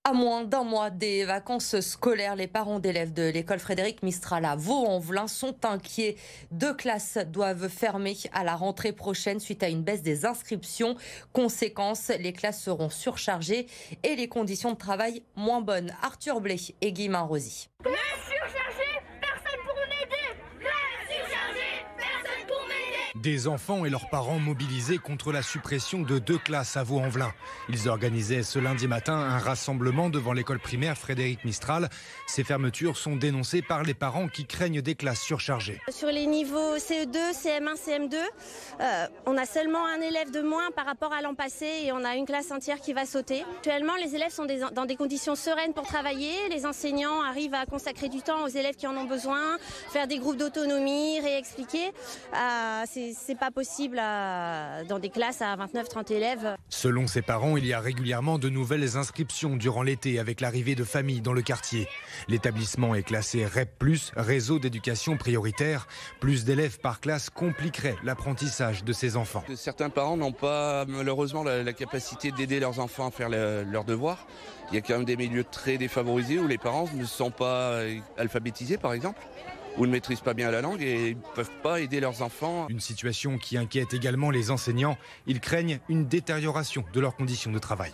À moins d'un mois des vacances scolaires, les parents d'élèves de l'école Frédéric Mistral à Vaux-en-Velin sont inquiets. 2 classes doivent fermer à la rentrée prochaine suite à une baisse des inscriptions. Conséquence, les classes seront surchargées et les conditions de travail moins bonnes. Arthur Blay et Guillemin Rosy. Des enfants et leurs parents mobilisés contre la suppression de 2 classes à Vaux-en-Velin. Ils organisaient ce lundi matin un rassemblement devant l'école primaire Frédéric Mistral. Ces fermetures sont dénoncées par les parents qui craignent des classes surchargées. Sur les niveaux CE2, CM1, CM2, on a seulement un élève de moins par rapport à l'an passé et on a une classe entière qui va sauter. Actuellement, les élèves sont dans des conditions sereines pour travailler. Les enseignants arrivent à consacrer du temps aux élèves qui en ont besoin, faire des groupes d'autonomie, réexpliquer. C'est pas possible dans des classes à 29-30 élèves. Selon ses parents, il y a régulièrement de nouvelles inscriptions durant l'été avec l'arrivée de familles dans le quartier. L'établissement est classé REP+, réseau d'éducation prioritaire. Plus d'élèves par classe compliquerait l'apprentissage de ces enfants. Certains parents n'ont pas malheureusement la capacité d'aider leurs enfants à faire leurs devoirs. Il y a quand même des milieux très défavorisés où les parents ne sont pas alphabétisés par exemple, ou ne maîtrisent pas bien la langue et ne peuvent pas aider leurs enfants. Une situation qui inquiète également les enseignants. Ils craignent une détérioration de leurs conditions de travail.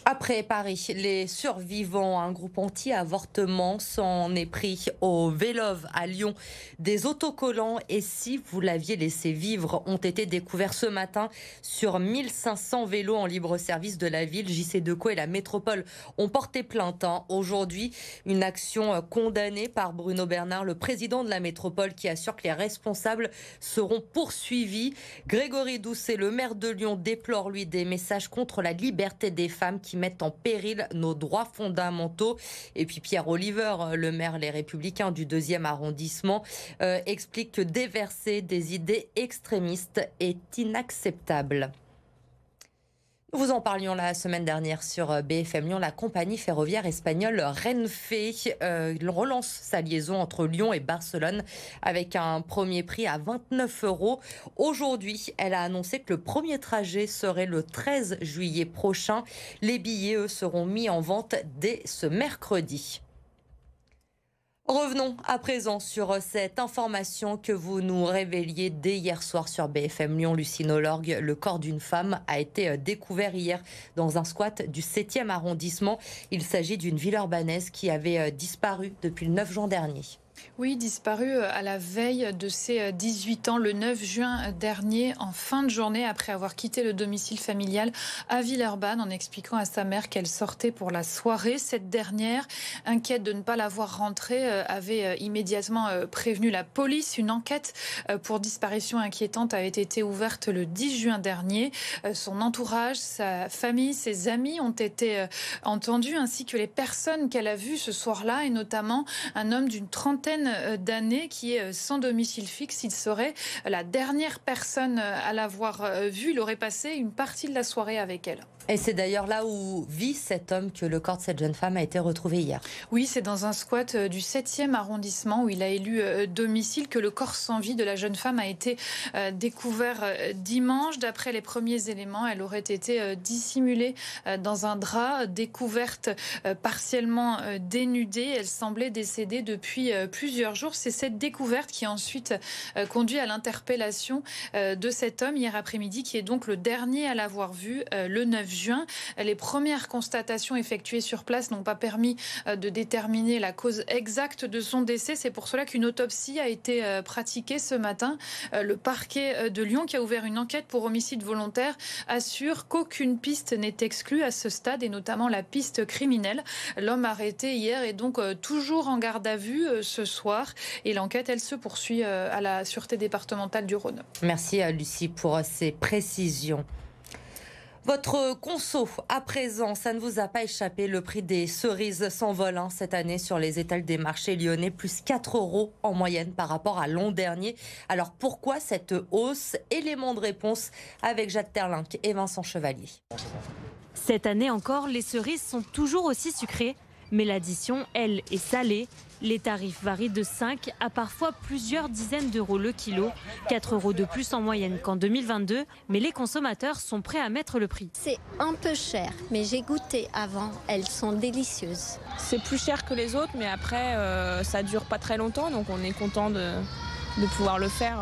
Après Paris, les survivants, un groupe anti-avortement, s'en est pris au Vélove à Lyon. Des autocollants « Et si vous l'aviez laissé vivre » ont été découverts ce matin sur 1500 vélos en libre service de la ville. JC Decaux et la métropole ont porté plainte. Aujourd'hui, une action condamnée par Bruno Bernard, le président de la métropole, qui assure que les responsables seront poursuivis. Grégory Doucet, le maire de Lyon, déplore lui des messages contre la liberté des femmes qui mettent en péril nos droits fondamentaux. Et puis Pierre Oliver, le maire Les Républicains du 2e arrondissement, explique que déverser des idées extrémistes est inacceptable. Nous vous en parlions la semaine dernière sur BFM Lyon. La compagnie ferroviaire espagnole Renfe relance sa liaison entre Lyon et Barcelone avec un premier prix à 29 €. Aujourd'hui, elle a annoncé que le premier trajet serait le 13 juillet prochain. Les billets, eux, seront mis en vente dès ce mercredi. Revenons à présent sur cette information que vous nous révéliez dès hier soir sur BFM Lyon. Lucine Olorgue, le corps d'une femme a été découvert hier dans un squat du 7e arrondissement. Il s'agit d'une Villeurbannaise qui avait disparu depuis le 9 juin dernier. Oui, disparu à la veille de ses 18 ans, le 9 juin dernier, en fin de journée, après avoir quitté le domicile familial à Villeurbanne, en expliquant à sa mère qu'elle sortait pour la soirée. Cette dernière, inquiète de ne pas la voir rentrer, avait immédiatement prévenu la police. Une enquête pour disparition inquiétante a été ouverte le 10 juin dernier. Son entourage, sa famille, ses amis ont été entendus, ainsi que les personnes qu'elle a vues ce soir-là, et notamment un homme d'une trentaine d'années qui est sans domicile fixe. Il serait la dernière personne à l'avoir vue. Il aurait passé une partie de la soirée avec elle. Et c'est d'ailleurs là où vit cet homme que le corps de cette jeune femme a été retrouvé hier. Oui, c'est dans un squat du 7e arrondissement où il a élu domicile que le corps sans vie de la jeune femme a été découvert dimanche. D'après les premiers éléments, elle aurait été dissimulée dans un drap, découverte partiellement dénudée. Elle semblait décédée depuis plusieurs jours. C'est cette découverte qui a ensuite conduit à l'interpellation de cet homme hier après-midi, qui est donc le dernier à l'avoir vu le 9 juin. Les premières constatations effectuées sur place n'ont pas permis de déterminer la cause exacte de son décès. C'est pour cela qu'une autopsie a été pratiquée ce matin. Le parquet de Lyon, qui a ouvert une enquête pour homicide volontaire, assure qu'aucune piste n'est exclue à ce stade, et notamment la piste criminelle. L'homme arrêté hier est donc toujours en garde à vue ce soir, et l'enquête, elle, se poursuit à la Sûreté départementale du Rhône. Merci à Lucie pour ces précisions. Votre conso, à présent, ça ne vous a pas échappé. Le prix des cerises s'envole cette année sur les étals des marchés lyonnais, plus 4 € en moyenne par rapport à l'an dernier. Alors pourquoi cette hausse? Élément de réponse avec Jade Terlinck et Vincent Chevalier. Cette année encore, les cerises sont toujours aussi sucrées. Mais l'addition, elle, est salée. Les tarifs varient de 5 à parfois plusieurs dizaines d'euros le kilo, 4 euros de plus en moyenne qu'en 2022. Mais les consommateurs sont prêts à mettre le prix. C'est un peu cher, mais j'ai goûté avant, elles sont délicieuses. C'est plus cher que les autres, mais après, ça dure pas très longtemps, donc on est content de pouvoir le faire.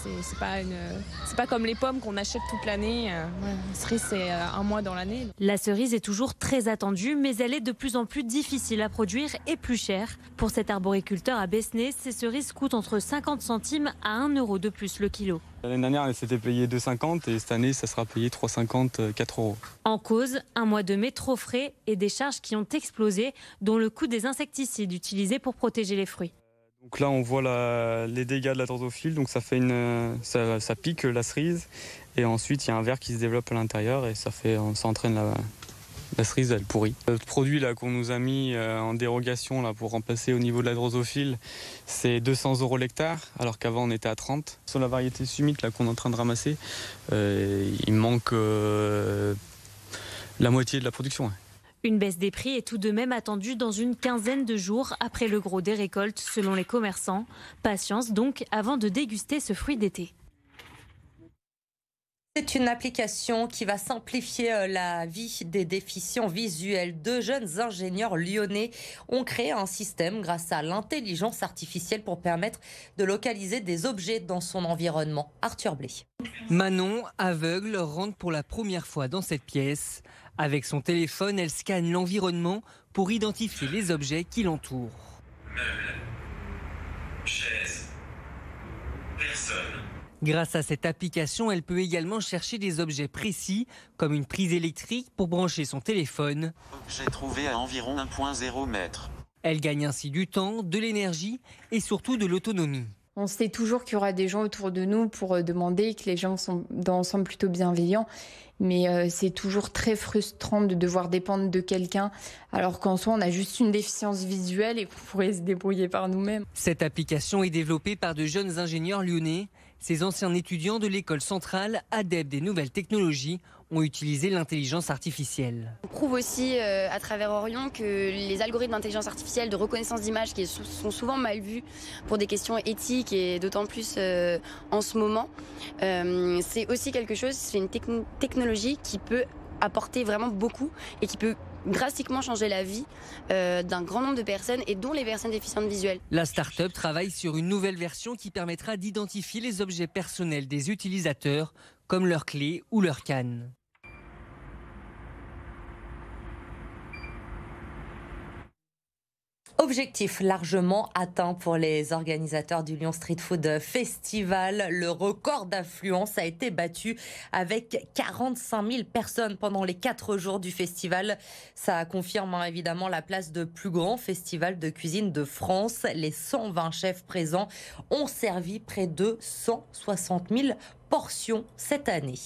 C'est pas comme les pommes qu'on achète toute l'année. La cerise, c'est un mois dans l'année. La cerise est toujours très attendue, mais elle est de plus en plus difficile à produire et plus chère. Pour cet arboriculteur à Besnay, ces cerises coûtent entre 50 centimes à 1 euro de plus le kilo. L'année dernière, elle s'était payée 2,50 et cette année, ça sera payé 3,50, 4 euros. En cause, un mois de mai trop frais et des charges qui ont explosé, dont le coût des insecticides utilisés pour protéger les fruits. Donc là, on voit les dégâts de la drosophile, donc ça pique la cerise. Et ensuite, il y a un ver qui se développe à l'intérieur et ça entraîne la cerise, elle pourrit. Le produit là qu'on nous a mis en dérogation là, pour remplacer au niveau de la drosophile, c'est 200 euros l'hectare, alors qu'avant on était à 30. Sur la variété summit là, qu'on est en train de ramasser, il manque la moitié de la production. Une baisse des prix est tout de même attendue dans une quinzaine de jours après le gros des récoltes, selon les commerçants. Patience donc avant de déguster ce fruit d'été. C'est une application qui va simplifier la vie des déficients visuels. 2 jeunes ingénieurs lyonnais ont créé un système grâce à l'intelligence artificielle pour permettre de localiser des objets dans son environnement. Arthur Blé. Manon, aveugle, rentre pour la première fois dans cette pièce. Avec son téléphone, elle scanne l'environnement pour identifier les objets qui l'entourent. Meubles, chaises, personnes. Grâce à cette application, elle peut également chercher des objets précis, comme une prise électrique pour brancher son téléphone. J'ai trouvé à environ 1,0 mètre. Elle gagne ainsi du temps, de l'énergie et surtout de l'autonomie. On sait toujours qu'il y aura des gens autour de nous pour demander, que les gens sont dans l'ensemble plutôt bienveillants. Mais c'est toujours très frustrant de devoir dépendre de quelqu'un, alors qu'en soi, on a juste une déficience visuelle et qu'on pourrait se débrouiller par nous-mêmes. Cette application est développée par de jeunes ingénieurs lyonnais. Ces anciens étudiants de l'école centrale, adeptes des nouvelles technologies, ont utilisé l'intelligence artificielle. On prouve aussi à travers Orion que les algorithmes d'intelligence artificielle, de reconnaissance d'images qui sont souvent mal vus pour des questions éthiques et d'autant plus en ce moment, c'est aussi quelque chose, c'est une technologie qui peut apporter vraiment beaucoup et qui peut drastiquement changer la vie d'un grand nombre de personnes et dont les personnes déficientes visuelles. La start-up travaille sur une nouvelle version qui permettra d'identifier les objets personnels des utilisateurs comme leurs clés ou leurs cannes. Objectif largement atteint pour les organisateurs du Lyon Street Food Festival. Le record d'affluence a été battu avec 45 000 personnes pendant les 4 jours du festival. Ça confirme évidemment la place de plus grand festival de cuisine de France. Les 120 chefs présents ont servi près de 160 000 portions cette année.